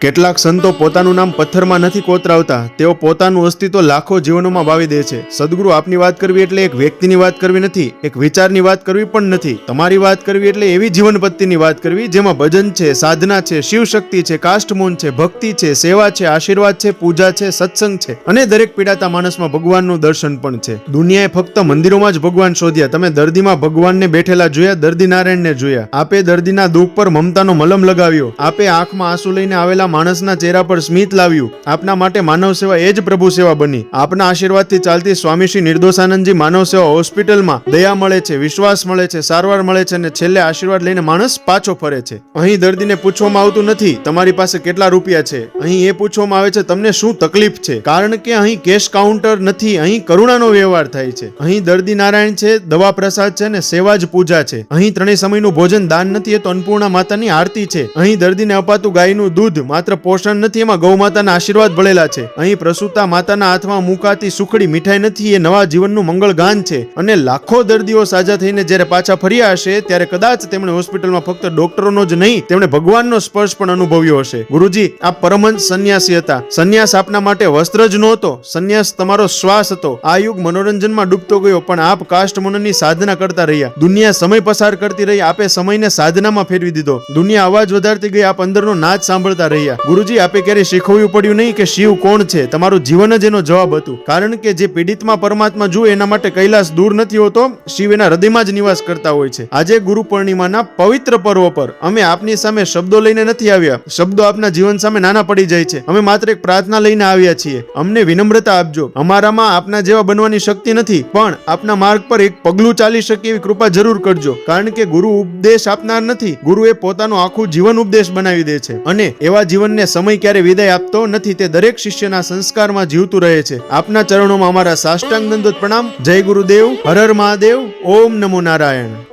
કેટલાક સંતો પોતાનું નામ પથ્થરમાં નથી કોતરાવતા, તેઓ પોતાનું અસ્તિત્વ લાખો જીવનોમાં વાવી દે છે. સદગુરુ આપની વાત કરવી એટલે એક વ્યક્તિની વાત કરવી નથી, એક વિચારની વાત કરવી પણ નથી. તમારી વાત કરવી એટલે એવી જીવન પદ્ધતિની વાત કરવી જેમાં ભજન છે, સાધના છે, શિવ શક્તિ છે, કાષ્ટમૌન છે, ભક્તિ છે, સેવા છે, આશીર્વાદ છે, પૂજા છે, સત્સંગ છે અને દરેક પીડાતા માણસમાં ભગવાનનું દર્શન પણ છે. દુનિયાએ ફક્ત મંદિરોમાં જ ભગવાન શોધ્યા, તમે દર્દીમાં ભગવાનને બેઠેલા જોયા, દર્દી નારાયણને જોયા. આપે દર્દીના દુઃખ પર મમતાનો મલમ લગાવ્યો, આપે આંખમાં આંસુ લઈને આવેલા માણસના ચહેરા પર સ્મિત લાવ્યું. આપના માટે માનવ સેવા એ જ પ્રભુ સેવા બની. આપના આશીર્વાદથી ચાલતી સ્વામી શ્રી નિર્દોષાનંદજી માનવ સેવા હોસ્પિટલમાં દયા મળે છે, વિશ્વાસ મળે છે, સારવાર મળે છે અને છેલ્લે આશીર્વાદ લઈને માણસ પાછો ફરે છે. અહીં દર્દીને પૂછવામાં આવતું નથી તમારી પાસે કેટલા રૂપિયા છે, અહીં એ પૂછવામાં આવે છે તમને શું તકલીફ છે, કારણ કે અહીં કેશ કાઉન્ટર નથી, અહીં કરુણાનો વ્યવહાર થાય છે. અહીં દર્દી નારાયણ છે, દવા પ્રસાદ છે અને સેવા જ પૂજા છે. અહીં ત્રણેય સમયનું ભોજન દાન નથી, એ તો અન્નપૂર્ણા માતાની આરતી છે. અહીં દર્દીને અપાતું ગાયનું દૂધ માત્ર પોષણ નથી, એમાં ગૌ માતાના આશીર્વાદ ભળેલા છે. અહીં પ્રસૂતા માતાના હાથમાં મુકાતી સુખડી મીઠાઈ નથી, એ નવા જીવનનું મંગળ ગાન છે. અને લાખો દર્દીઓ સાજા થઈને જ્યારે પાછા ફર્યા હશે ત્યારે કદાચ તેમણે હોસ્પિટલમાં ફક્ત ડોક્ટરોનો જ નહીં, તેમણે ભગવાનનો સ્પર્શ પણ અનુભવ્યો હશે. ગુરુજી, આપ પરમહંસ સંન્યાસી હતા. સંન્યાસ આપના માટે વસ્ત્ર જ નહોતો, સંન્યાસ તમારો શ્વાસ હતો. આ યુગ મનોરંજનમાં ડૂબતો ગયો, પણ આપ કાષ્ટમૌનની સાધના કરતા રહ્યા. દુનિયા સમય પસાર કરતી રહી, આપે સમયને સાધનામાં ફેરવી દીધો. દુનિયા અવાજ વધારતી ગઈ, આપ અંદરનો નાદ સાંભળતા રહ્યા. ગુરુજી, આપે ક્યારે શીખવવું પડ્યું નહીં કે શિવ કોણ છે, તમારું જીવન જ એનો જવાબ હતું. કારણ કે જે પીડિતમાં પરમાત્મા જુએ એના માટે કૈલાસ દૂર નથી હોતો, શિવ એના હૃદયમાં જ નિવાસ કરતા હોય છે. આજે ગુરુ પૂર્ણિમાના પવિત્ર પર્વ પર અમે આપની સામે શબ્દો લઈને નથી આવ્યા, શબ્દો આપના જીવન સામે નાના પડી જાય છે. અમે માત્ર એક પ્રાર્થના લઈને આવ્યા છીએ. અમને વિનમ્રતા આપજો. અમારામાં આપના જેવા બનવાની શક્તિ નથી, પણ આપના માર્ગ પર એક પગલું ચાલી શકે એવી કૃપા જરૂર કરજો. કારણ કે ગુરુ ઉપદેશ આપનાર નથી, ગુરુ એ પોતાનું આખું જીવન ઉપદેશ બનાવી દે છે અને એવા જીવનને સમય ક્યારે વિદાય આપતો નથી, તે દરેક શિષ્યના સંસ્કારમાં જીવતું રહે છે. આપના ચરણોમાં અમારા સાષ્ટાંગ દંડોત પ્રણામ. જય ગુરુદેવ. હર હર મહાદેવ. ઓમ નમો નારાયણ.